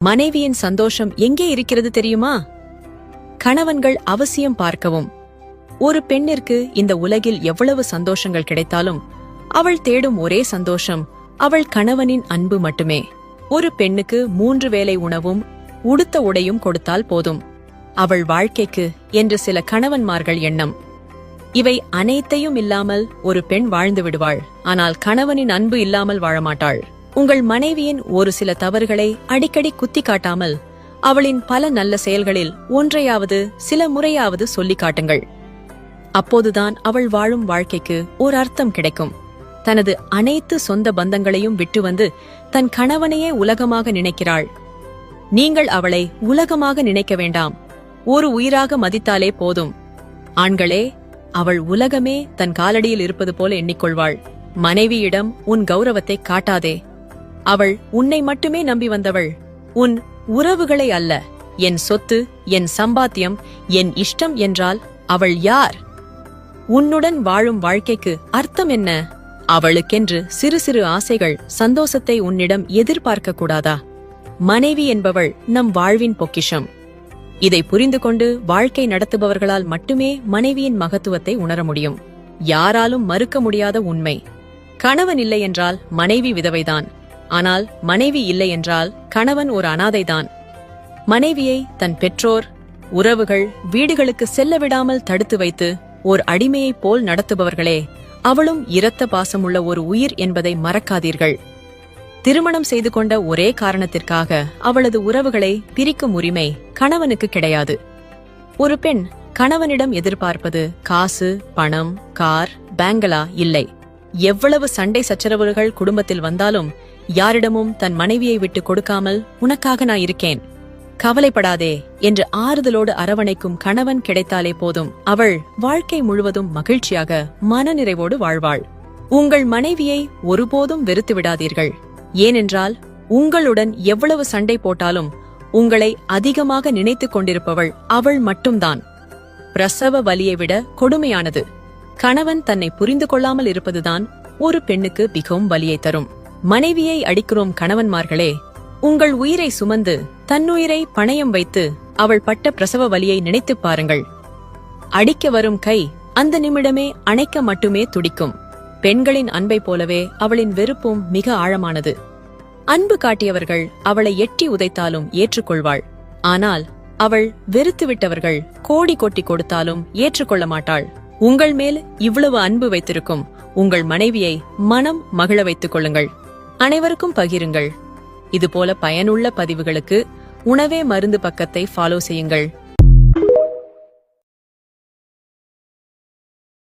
மனைவியின் சந்தோஷம் எங்கே இருக்கிறது தெரியுமா? கணவன்கள் அவசியம் பார்க்கவும். ஒரு பெண்ணிற்கு இந்த உலகில் எவ்வளவு சந்தோஷங்கள் கிடைத்தாலும் அவள் தேடும் ஒரே சந்தோஷம் அவள் கணவனின் அன்பு மட்டுமே. ஒரு பெண்ணுக்கு 3 வேளை உணவும் உடுத்த உடையும் கொடுத்தால் போதும் அவள் வாழ்க்கைக்கு என்று சில கணவன்மார்கள் எண்ணம். இவை அனைத்தையும் இல்லாமல் ஒரு பெண் வாழ்ந்து விடுவாள். ஆனால் கணவனின் அன்பு இல்லாமல் வாழமாட்டாள். உங்கள் மனைவியின் ஒரு சில தவறுகளை அடிக்கடி குத்தி காட்டாமல் அவளின் பல நல்ல செயல்களில் ஒன்றையாவது சில முறையாவது சொல்லிக் காட்டுங்கள். அப்போதுதான் அவள் வாழும் வாழ்க்கைக்கு ஒரு அர்த்தம் கிடைக்கும். தனது அனைத்து சொந்த பந்தங்களையும் விட்டு வந்து தன் கணவனையே உலகமாக நினைக்கிறாள். நீங்கள் அவளை உலகமாக நினைக்க வேண்டாம். ஒரு உயிராக மதித்தாலே போதும். ஆண்களே, அவள் உலகமே தன் காலடியில் இருப்பது போல எண்ணிக்கொள்வாள். மனைவியிடம் உன் கௌரவத்தை காட்டாதே. அவள் உன்னை மட்டுமே நம்பி வந்தவள். உன் உறவுகளை அல்ல. என் சொத்து, என் சம்பாத்தியம், என் இஷ்டம் என்றால் அவள் யார்? உன்னுடன் வாழும் வாழ்க்கைக்கு அர்த்தம் என்ன? அவளுக்கென்று சிறு சிறு ஆசைகள், சந்தோஷத்தை உன்னிடம் எதிர்பார்க்க கூடாதா? மனைவி என்பவள் நம் வாழ்வின் பொக்கிஷம். இதை புரிந்து கொண்டு வாழ்க்கை நடத்துபவர்களால் மட்டுமே மனைவியின் மகத்துவத்தை உணர முடியும். யாராலும் மறுக்க முடியாத உண்மை. கணவன் இல்லை என்றால் மனைவி விதவைதான். ஆனால் மனைவி இல்லை என்றால் கணவன் ஒரு அனாதைதான். மனைவியை தன் பெற்றோர், உறவுகள், வீடுகளுக்கு செல்ல விடாமல் தடுத்து வைத்து ஓர் அடிமையைப் போல் நடத்துபவர்களே, அவளும் இரத்த பாசமுள்ள ஒரு உயிர் என்பதை மறக்காதீர்கள். திருமணம் செய்து கொண்ட ஒரே காரணத்திற்காக அவளது உறவுகளை பிரிக்கும் உரிமை கணவனுக்கு கிடையாது. ஒரு பெண் கணவனிடம் எதிர்பார்ப்பது காசு, பணம், கார், பேங்களா இல்லை. எவ்வளவு சண்டை சச்சரவுகள் குடும்பத்தில் வந்தாலும் யாரிடமும் தன் மனைவியை விட்டு கொடுக்காமல் உனக்காக நான் இருக்கேன், கவலைப்படாதே என்று ஆறுதலோடு அரவணைக்கும் கணவன் கிடைத்தாலே போதும். அவள் வாழ்க்கை முழுவதும் மகிழ்ச்சியாக மனநிறைவோடு வாழ்வாள். உங்கள் மனைவியை ஒருபோதும் வெறுத்து விடாதீர்கள். ஏனென்றால் உங்களுடன் எவ்வளவு சண்டை போட்டாலும் உங்களை அதிகமாக நினைத்துக் கொண்டிருப்பவள் அவள் மட்டும்தான். பிரசவ வலியை விட கொடுமையானது கணவன் தன்னை புரிந்து கொள்ளாமல் இருப்பதுதான் ஒரு பெண்ணுக்கு மிகவும் வலியை தரும். மனைவியை அடிக்கிறோம் கணவன்மார்களே, உங்கள் உயிரை சுமந்து தன்னுயிரை பணயம் வைத்து அவள் பட்ட பிரசவ வலியை நினைத்துப் பாருங்கள். அடிக்க வரும் கை அந்த நிமிடமே அணைக்க மட்டுமே துடிக்கும். பெண்களின் அன்பை போலவே அவளின் வெறுப்பும் மிக ஆழமானது. அன்பு காட்டியவர்கள் அவளை எட்டி உதைத்தாலும் ஏற்றுக்கொள்வாள். ஆனால் அவள் வெறுத்துவிட்டவர்கள் கோடி கொட்டி கொடுத்தாலும் ஏற்றுக்கொள்ள மாட்டாள். உங்கள் மேல் இவ்வளவு அன்பு வைத்திருக்கும் உங்கள் மனைவியை மனம் மகிழ வைத்துக் கொள்ளுங்கள். அனைவருக்கும் பகிருங்கள். இதுபோல பயனுள்ள பதிவுகளுக்கு உணவே மருந்து பக்கத்தை ஃபாலோ செய்யுங்கள்.